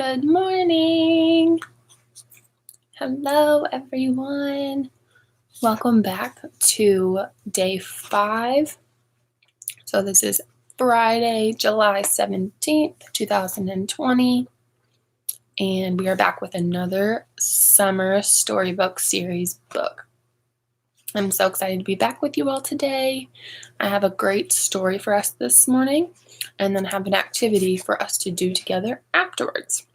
Good morning. Hello, everyone. Welcome back to day 5. So this is Friday, July 17th, 2020. And we are back with another summer storybook series book. I'm so excited to be back with you all today. I have a great story for us this morning, and then have an activity for us to do together afterwards.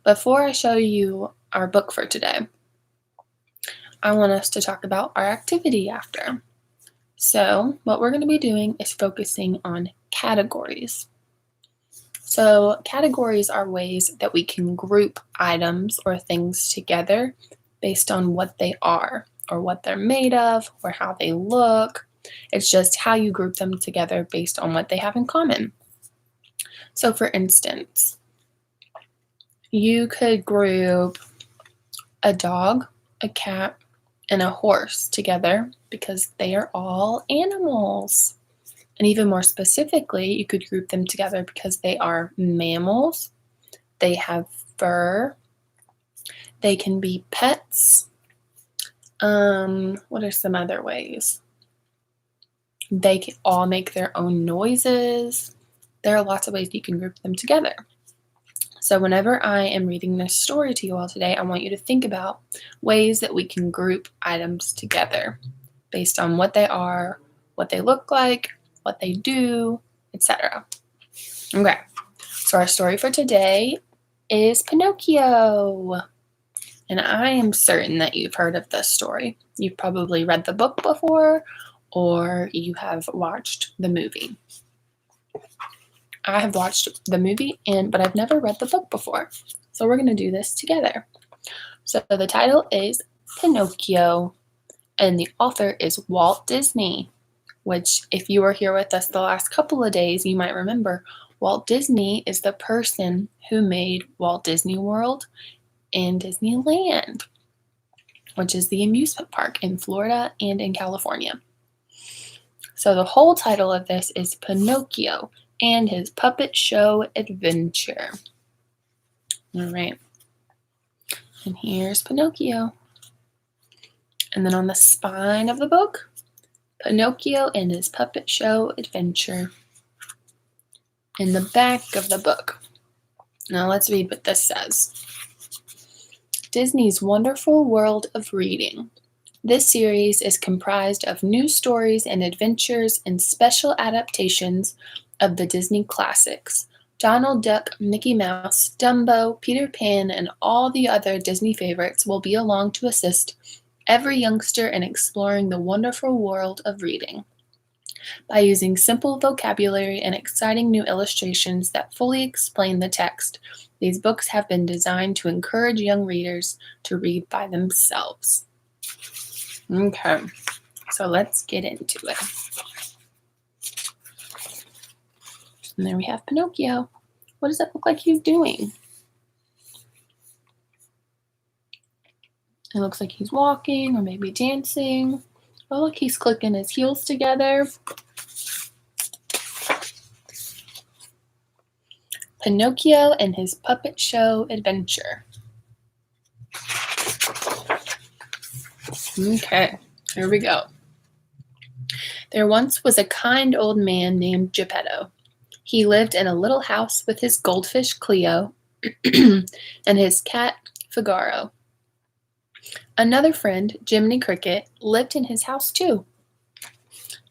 Before I show you our book for today, I want us to talk about our activity after. So what we're going to be doing is focusing on categories. So categories are ways that we can group items or things together based on what they are, or what they're made of, or how they look. It's just how you group them together based on what they have in common. So for instance, you could group a dog, a cat, and a horse together because they are all animals. And even more specifically, you could group them together because they are mammals, they have fur, they can be pets. What are some other ways? They can all make their own noises. There are lots of ways you can group them together. So whenever I am reading this story to you all today, I want you to think about ways that we can group items together based on what they are, what they look like, what they do, etc. Okay, so our story for today is Pinocchio. And I am certain that you've heard of this story. You've probably read the book before, or you have watched the movie. I have watched the movie, but I've never read the book before. So we're going to do this together. So the title is Pinocchio, and the author is Walt Disney, which, if you were here with us the last couple of days, you might remember Walt Disney is the person who made Walt Disney World and Disneyland, which is the amusement park in Florida and in California. So the whole title of this is Pinocchio and His Puppet Show Adventure. All right. And here's Pinocchio. And then on the spine of the book, Pinocchio and His Puppet Show Adventure. In the back of the book. Now let's read what this says. Disney's Wonderful World of Reading. This series is comprised of new stories and adventures and special adaptations of the Disney classics. Donald Duck, Mickey Mouse, Dumbo, Peter Pan, and all the other Disney favorites will be along to assist every youngster in exploring the wonderful world of reading. By using simple vocabulary and exciting new illustrations that fully explain the text, these books have been designed to encourage young readers to read by themselves. Okay, so let's get into it. And there we have Pinocchio. What does it look like he's doing? It looks like he's walking or maybe dancing. Oh, look, he's clicking his heels together. Pinocchio and His Puppet Show Adventure. Okay, here we go. There once was a kind old man named Geppetto. He lived in a little house with his goldfish Cleo and his cat Figaro. Another friend, Jiminy Cricket, lived in his house too.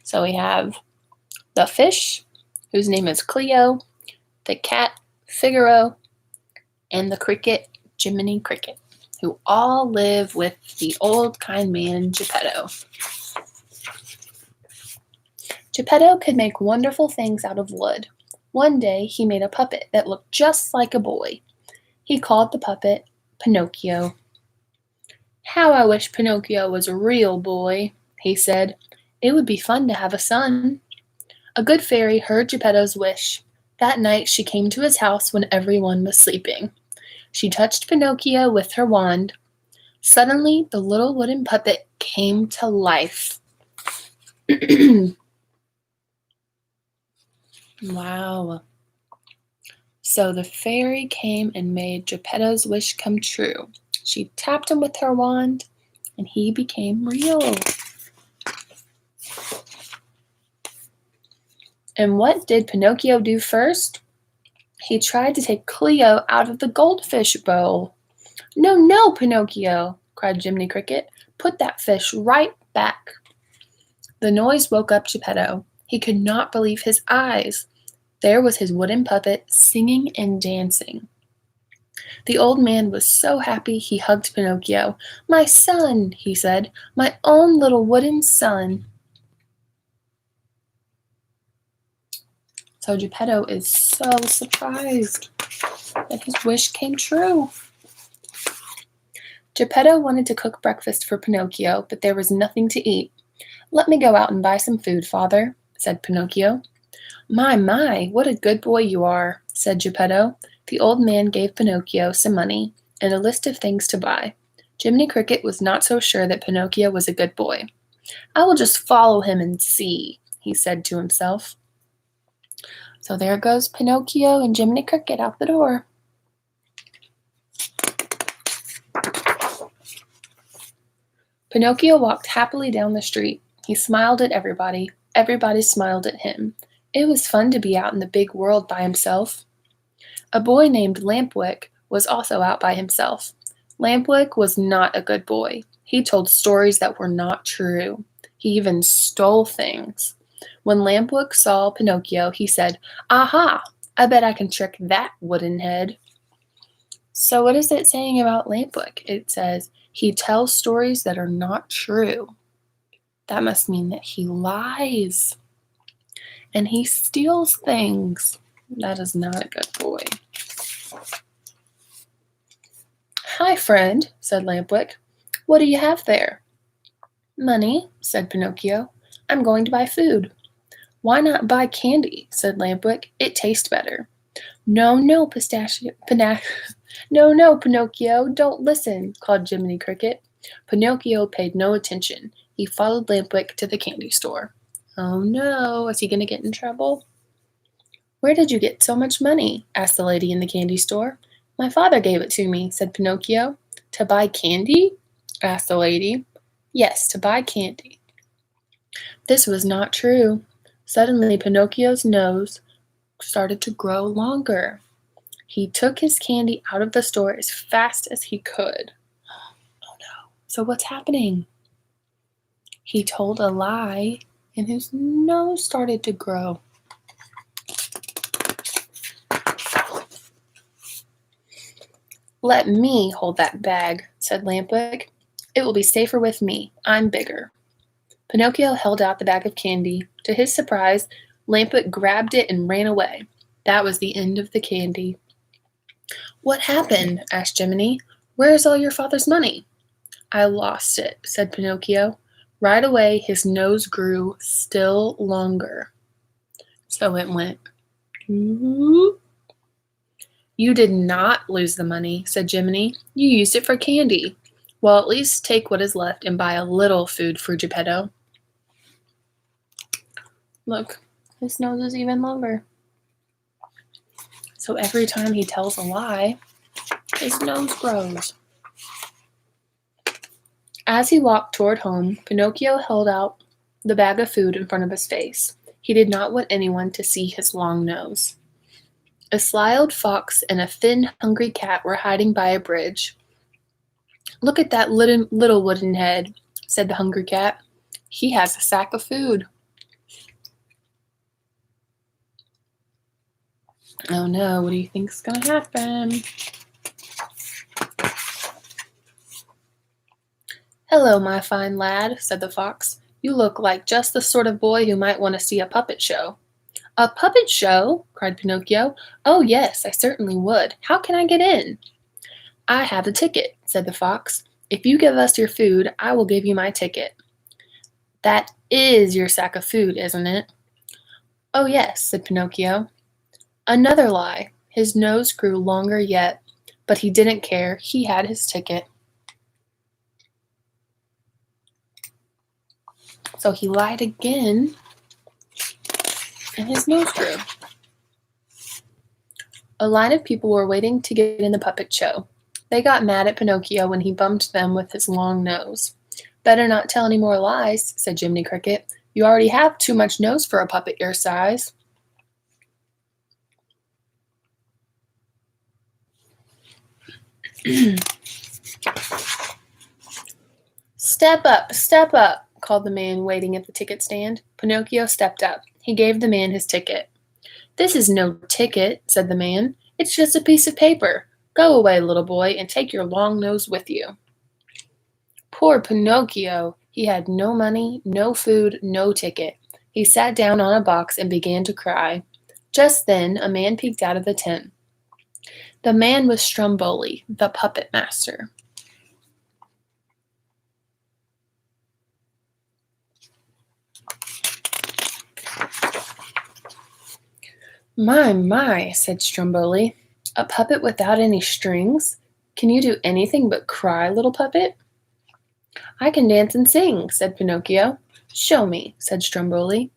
So we have the fish, whose name is Cleo, the cat Figaro, and the cricket Jiminy Cricket, who all live with the old kind man Geppetto. Geppetto could make wonderful things out of wood. One day he made a puppet that looked just like a boy. He called the puppet Pinocchio. "How I wish Pinocchio was a real boy," he said. "It would be fun to have a son." A good fairy heard Geppetto's wish. That night she came to his house when everyone was sleeping. She touched Pinocchio with her wand. Suddenly, the little wooden puppet came to life. Wow. So the fairy came and made Geppetto's wish come true. She tapped him with her wand, and he became real. And what did Pinocchio do first? He tried to take Cleo out of the goldfish bowl. "No, no, Pinocchio!" cried Jiminy Cricket. "Put that fish right back." The noise woke up Geppetto. He could not believe his eyes. There was his wooden puppet singing and dancing. The old man was so happy he hugged Pinocchio. "My son," he said, "my own little wooden son." So Geppetto is so surprised that his wish came true. Geppetto wanted to cook breakfast for Pinocchio, but there was nothing to eat. "Let me go out and buy some food, father," said Pinocchio. My, what a good boy you are," said Geppetto. The old man gave Pinocchio some money and a list of things to buy. Jiminy Cricket was not so sure that Pinocchio was a good boy. "I will just follow him and see," he said to himself. So there goes Pinocchio and Jiminy Cricket out the door. Pinocchio walked happily down the street. He smiled at everybody. Everybody smiled at him. It was fun to be out in the big world by himself. A boy named Lampwick was also out by himself. Lampwick was not a good boy. He told stories that were not true. He even stole things. When Lampwick saw Pinocchio, he said, "Aha! I bet I can trick that wooden head." So what is it saying about Lampwick? It says, he tells stories that are not true. That must mean that he lies. And he steals things. That is not a good boy. "Hi, friend," said Lampwick. "What do you have there?" "Money," said Pinocchio. "I'm going to buy food." "Why not buy candy?" said Lampwick. "It tastes better." No, Pinocchio, don't listen," called Jiminy Cricket. Pinocchio paid no attention. He followed Lampwick to the candy store. Oh no, is he going to get in trouble? "Where did you get so much money?" asked the lady in the candy store. "My father gave it to me," said Pinocchio. "To buy candy?" asked the lady. "Yes, to buy candy." This was not true. Suddenly, Pinocchio's nose started to grow longer. He took his candy out of the store as fast as he could. Oh no. So what's happening? He told a lie and his nose started to grow. "Let me hold that bag," said Lampwick. "It will be safer with me. I'm bigger." Pinocchio held out the bag of candy. To his surprise, Lampwick grabbed it and ran away. That was the end of the candy. "What happened?" asked Jiminy. "Where is all your father's money?" "I lost it," said Pinocchio. Right away, his nose grew still longer. So it went, "Whoop." "You did not lose the money," said Jiminy. "You used it for candy. Well, at least take what is left and buy a little food for Geppetto." Look, his nose is even longer. So every time he tells a lie, his nose grows. As he walked toward home, Pinocchio held out the bag of food in front of his face. He did not want anyone to see his long nose. A sly old fox and a thin, hungry cat were hiding by a bridge. "Look at that little wooden head," said the hungry cat. "He has a sack of food." Oh no, what do you think's gonna happen? "Hello, my fine lad," said the fox. "You look like just the sort of boy who might want to see a puppet show." "A puppet show?" cried Pinocchio. "Oh yes, I certainly would. How can I get in?" "I have a ticket," said the fox. "If you give us your food, I will give you my ticket." "That is your sack of food, isn't it?" "Oh yes," said Pinocchio. Another lie. His nose grew longer yet, but he didn't care. He had his ticket. So he lied again, and his nose grew. A line of people were waiting to get in the puppet show. They got mad at Pinocchio when he bumped them with his long nose. "Better not tell any more lies," said Jiminy Cricket. "You already have too much nose for a puppet your size." Step up," called the man waiting at the ticket stand. Pinocchio stepped up. He gave the man his ticket. "This is no ticket," said the man. "It's just a piece of paper. Go away, little boy, and take your long nose with you." Poor Pinocchio! He had no money, no food, no ticket. He sat down on a box and began to cry. Just then a man peeked out of the tent. The man was Stromboli, the puppet master. My," said Stromboli. "A puppet without any strings? Can you do anything but cry, little puppet?" "I can dance and sing," said Pinocchio. "Show me," said Stromboli.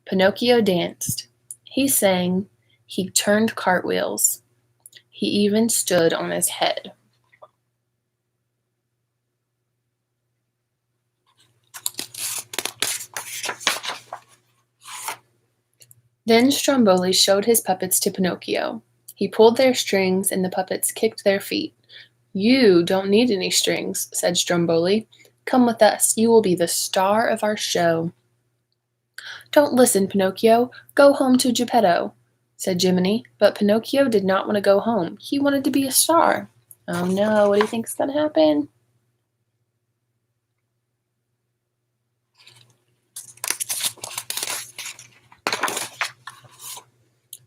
Pinocchio danced. He sang. He turned cartwheels. He even stood on his head. Then Stromboli showed his puppets to Pinocchio. He pulled their strings and the puppets kicked their feet. "You don't need any strings," said Stromboli. "Come with us. You will be the star of our show." "Don't listen, Pinocchio. Go home to Geppetto," said Jiminy. But Pinocchio did not want to go home. He wanted to be a star. Oh no, what do you think is going to happen?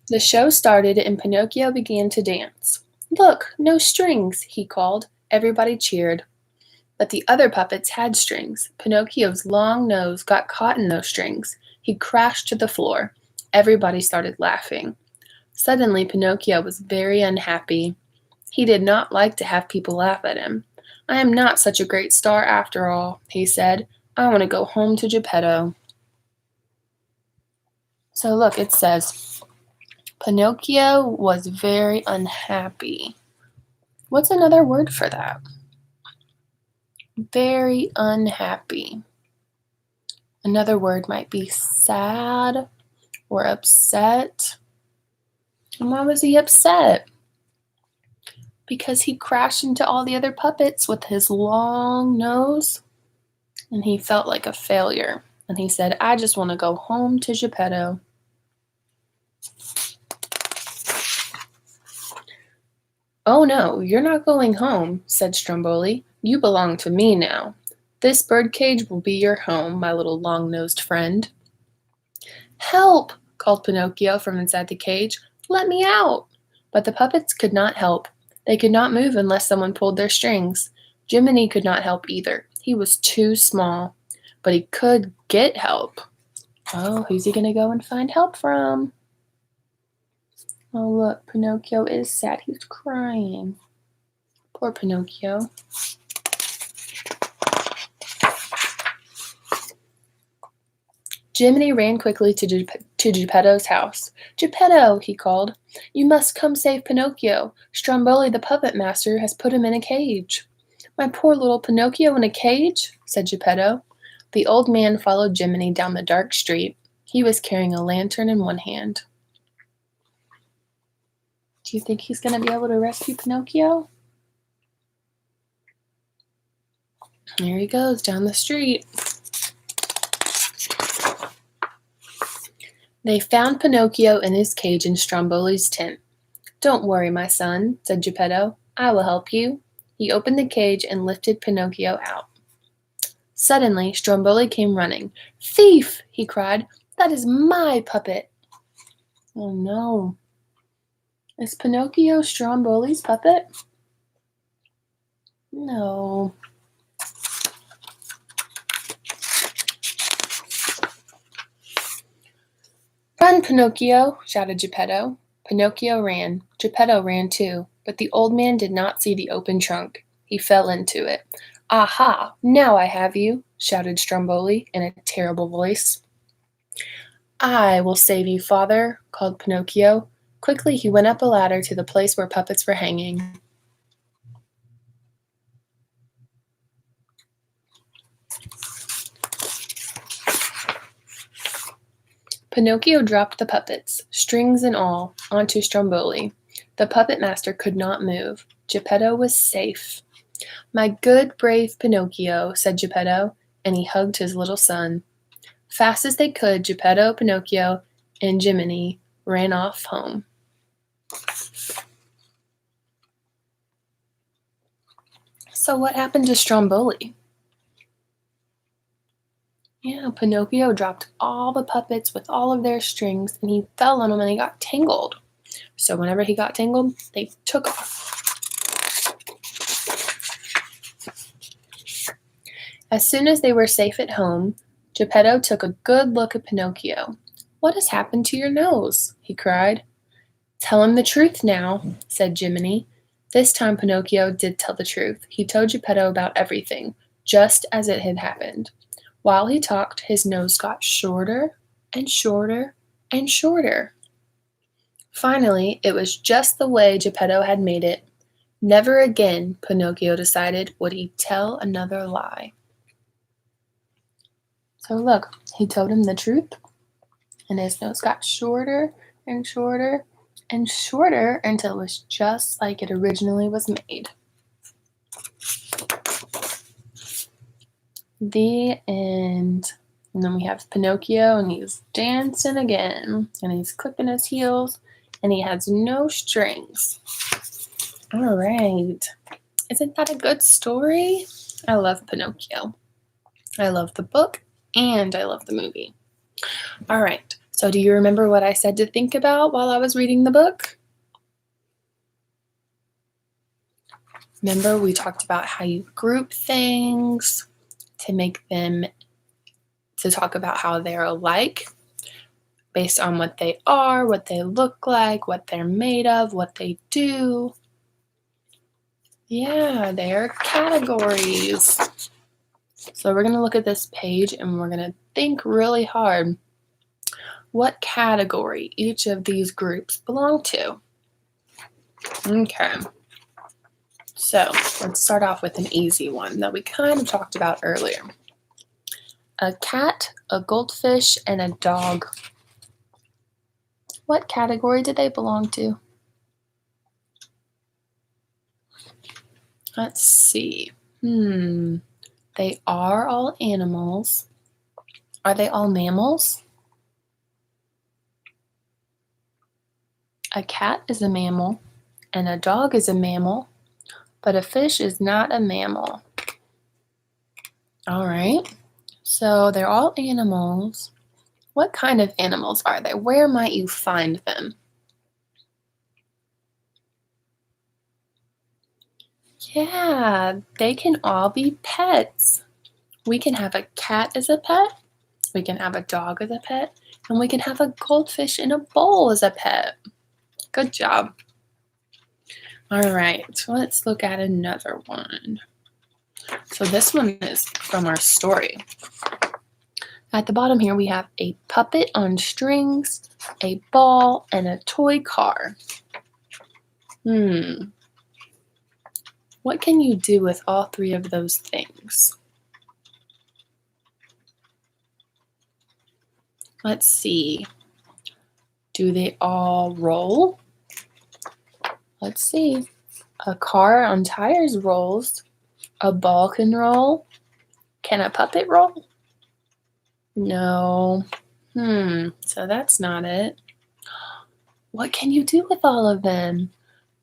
The show started and Pinocchio began to dance. "Look, no strings," he called. Everybody cheered. But the other puppets had strings. Pinocchio's long nose got caught in those strings. He crashed to the floor. Everybody started laughing. Suddenly, Pinocchio was very unhappy. He did not like to have people laugh at him. "I am not such a great star after all," he said. "I want to go home to Geppetto." So look, it says, Pinocchio was very unhappy. What's another word for that? Very unhappy. Another word might be sad or upset. And why was he upset? Because he crashed into all the other puppets with his long nose and he felt like a failure. And he said, "I just want to go home to Geppetto." "Oh no, you're not going home," said Stromboli. "You belong to me now. This birdcage will be your home, my little long-nosed friend." "Help!" called Pinocchio from inside the cage. "Let me out!" But the puppets could not help. They could not move unless someone pulled their strings. Jiminy could not help either. He was too small. But he could get help. Oh, who's he going to go and find help from? Oh, look, Pinocchio is sad. He's crying. Poor Pinocchio. Jiminy ran quickly to Geppetto's house. "Geppetto," he called, "you must come save Pinocchio. Stromboli the puppet master has put him in a cage." "My poor little Pinocchio in a cage?" said Geppetto. The old man followed Jiminy down the dark street. He was carrying a lantern in one hand. Do you think he's going to be able to rescue Pinocchio? There he goes down the street. They found Pinocchio in his cage in Stromboli's tent. "Don't worry, my son," said Geppetto. "I will help you." He opened the cage and lifted Pinocchio out. Suddenly, Stromboli came running. "Thief!" he cried. "That is my puppet." Oh no. Is Pinocchio Stromboli's puppet? No. "Run, Pinocchio!" shouted Geppetto. Pinocchio ran. Geppetto ran too, but the old man did not see the open trunk. He fell into it. "Aha! Now I have you!" shouted Stromboli in a terrible voice. "I will save you, father," called Pinocchio. Quickly, he went up a ladder to the place where puppets were hanging. Pinocchio dropped the puppets, strings and all, onto Stromboli. The puppet master could not move. Geppetto was safe. "My good, brave Pinocchio," said Geppetto, and he hugged his little son. Fast as they could, Geppetto, Pinocchio, and Jiminy ran off home. So what happened to Stromboli? Yeah, Pinocchio dropped all the puppets with all of their strings, and he fell on them and he got tangled. So whenever he got tangled, they took off. As soon as they were safe at home, Geppetto took a good look at Pinocchio. "What has happened to your nose?" he cried. "Tell him the truth now," said Jiminy. This time Pinocchio did tell the truth. He told Geppetto about everything, just as it had happened. While he talked, his nose got shorter and shorter and shorter. Finally, it was just the way Geppetto had made it. Never again, Pinocchio decided, would he tell another lie. So look, he told him the truth, and his nose got shorter and shorter and shorter until it was just like it originally was made. The end. And then we have Pinocchio, and he's dancing again, and he's clicking his heels, and he has no strings. All right. Isn't that a good story? I love Pinocchio. I love the book, and I love the movie. All right. So do you remember what I said to think about while I was reading the book? Remember, we talked about how you group things to talk about how they're alike based on what they are, what they look like, what they're made of, what they do. Yeah, they're categories. So we're going to look at this page and we're going to think really hard what category each of these groups belong to. Okay. So let's start off with an easy one that we kind of talked about earlier. A cat, a goldfish, and a dog. What category do they belong to? Let's see. They are all animals. Are they all mammals? A cat is a mammal, and a dog is a mammal, but a fish is not a mammal. All right. So they're all animals. What kind of animals are they? Where might you find them? Yeah, they can all be pets. We can have a cat as a pet, we can have a dog as a pet, and we can have a goldfish in a bowl as a pet. Good job. All right, so let's look at another one. So this one is from our story. At the bottom here, we have a puppet on strings, a ball, and a toy car. What can you do with all three of those things? Let's see. Do they all roll? Let's see. A car on tires rolls. A ball can roll. Can a puppet roll? No. So that's not it. What can you do with all of them?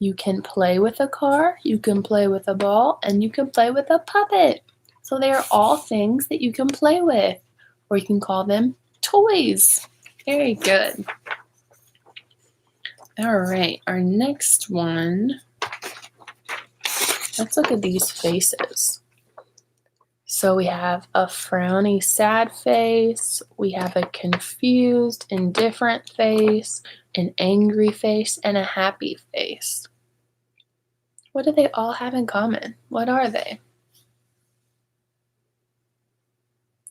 You can play with a car, you can play with a ball, and you can play with a puppet. So they are all things that you can play with, or you can call them toys. Very good. All right, our next one. Let's look at these faces. So we have a frowny, sad face. We have a confused, indifferent face, an angry face, and a happy face. What do they all have in common? What are they?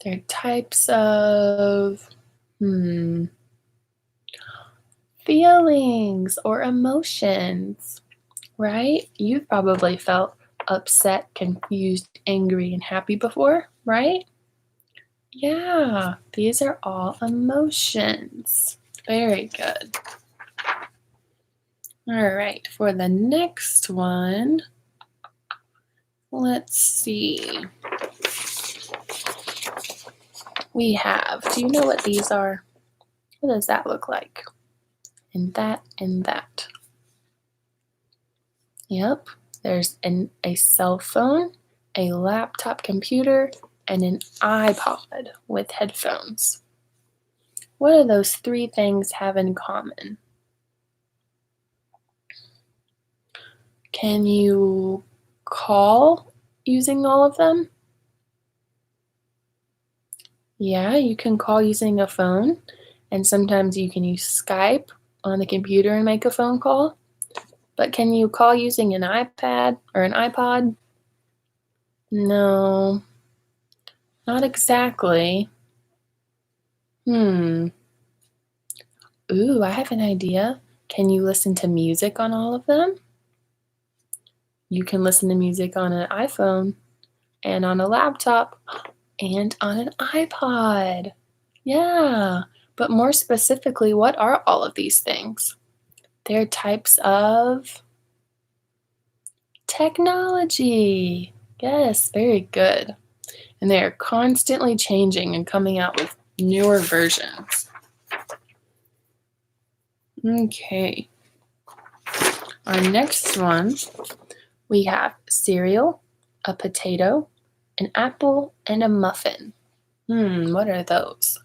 They're types of, feelings or emotions, right? You've probably felt upset, confused, angry, and happy before, right? Yeah, these are all emotions. Very good. All right, for the next one, let's see. We have, do you know what these are? What does that look like? And that and that. Yep, there's a cell phone, a laptop computer, and an iPod with headphones. What do those three things have in common? Can you call using all of them? Yeah, you can call using a phone, and sometimes you can use Skype on the computer and make a phone call. But can you call using an iPad or an iPod? No, not exactly. Ooh, I have an idea. Can you listen to music on all of them? You can listen to music on an iPhone and on a laptop and on an iPod. Yeah, but more specifically, what are all of these things? They're types of technology. Yes, very good. And they are constantly changing and coming out with newer versions. Okay. Our next one, we have cereal, a potato, an apple, and a muffin. What are those?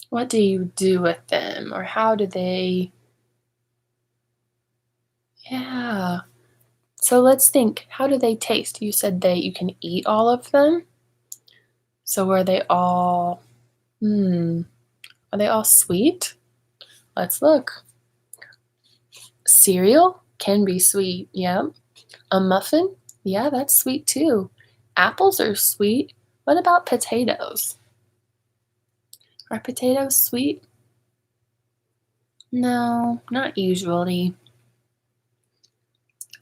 What do you do with them, or how do they? Yeah. So let's think, how do they taste? You said you can eat all of them. So are they all sweet? Let's look. Cereal can be sweet, yep. A muffin? Yeah, that's sweet too. Apples are sweet. What about potatoes? Are potatoes sweet? No, not usually.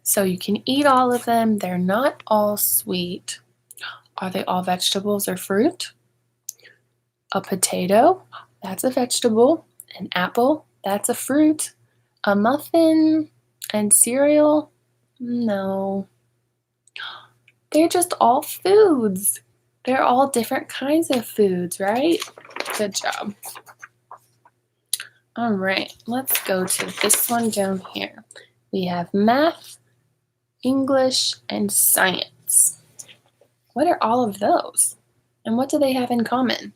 So you can eat all of them. They're not all sweet. Are they all vegetables or fruit? A potato, that's a vegetable. An apple, that's a fruit. A muffin and cereal, no. They're just all foods. They're all different kinds of foods, right? Good job. All right, let's go to this one down here. We have math, English, and science. What are all of those? And what do they have in common?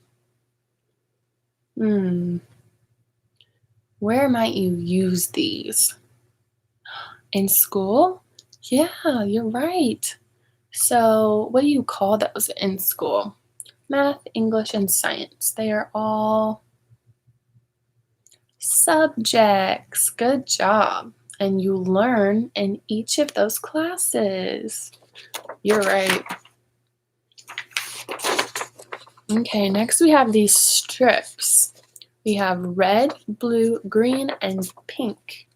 Where might you use these? In school? Yeah, you're right. So what do you call those in school? Math, English, and science. They are all subjects. Good job. And you learn in each of those classes. You're right. Okay, next we have these strips. We have red, blue, green, and pink.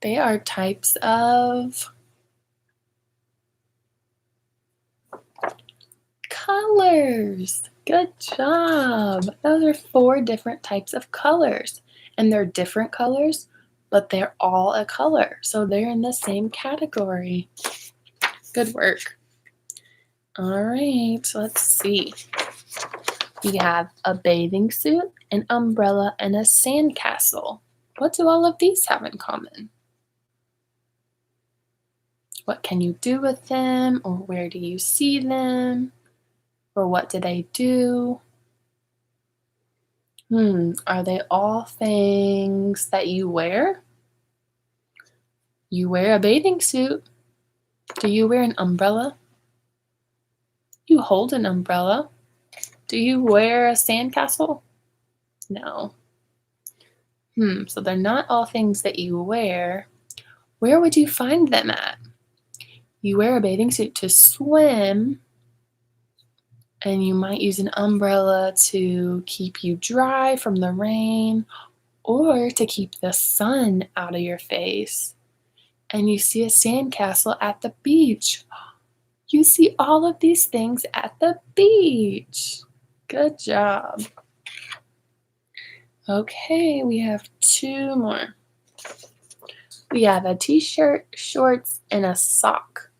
They are types of colors. Good job. Those are 4 different types of colors. And they're different colors, but they're all a color. So they're in the same category. Good work. All right, let's see. We have a bathing suit, an umbrella, and a sandcastle. What do all of these have in common? What can you do with them, or where do you see them, or what do they do? Are they all things that you wear? You wear a bathing suit. Do you wear an umbrella? You hold an umbrella. Do you wear a sandcastle? No. So they're not all things that you wear. Where would you find them at? You wear a bathing suit to swim. And you might use an umbrella to keep you dry from the rain or to keep the sun out of your face. And you see a sandcastle at the beach. You see all of these things at the beach. Good job. Okay, we have 2 more. We have a t-shirt, shorts, and a sock.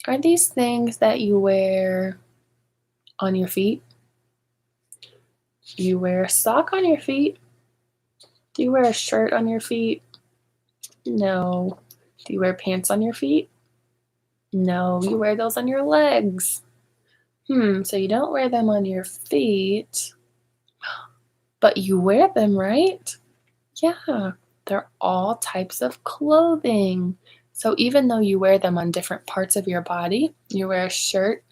Are these things that you wear on your feet? Do you wear a sock on your feet? Do you wear a shirt on your feet? No. Do you wear pants on your feet? No, you wear those on your legs. So you don't wear them on your feet, but you wear them, right? Yeah, they're all types of clothing. So even though you wear them on different parts of your body, you wear a shirt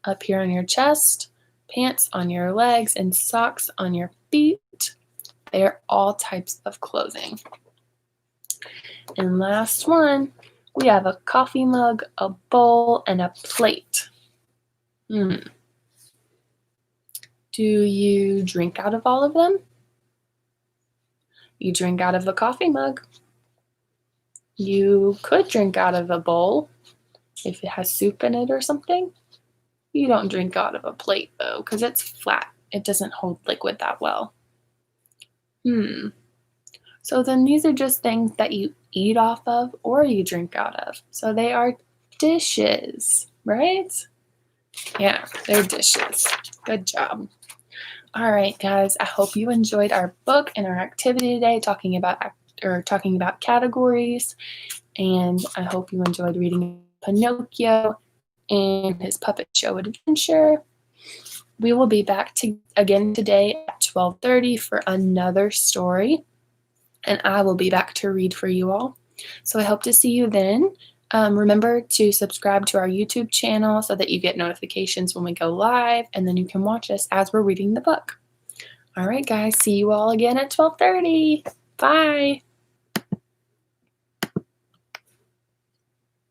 up here on your chest, pants on your legs, and socks on your feet. They are all types of clothing. And last one, we have a coffee mug, a bowl, and a plate. Do you drink out of all of them? You drink out of a coffee mug. You could drink out of a bowl if it has soup in it or something. You don't drink out of a plate though, because it's flat. It doesn't hold liquid that well. So then these are just things that you eat off of or you drink out of. So they are dishes, right? Yeah, they're dishes. Good job. All right, guys, I hope you enjoyed our book and our activity today talking about categories. And I hope you enjoyed reading Pinocchio and his puppet show adventure. We will be back again today at 12:30 for another story, and I will be back to read for you all. So I hope to see you then. Remember to subscribe to our YouTube channel so that you get notifications when we go live, and then you can watch us as we're reading the book. All right, guys, see you all again at 12:30. Bye.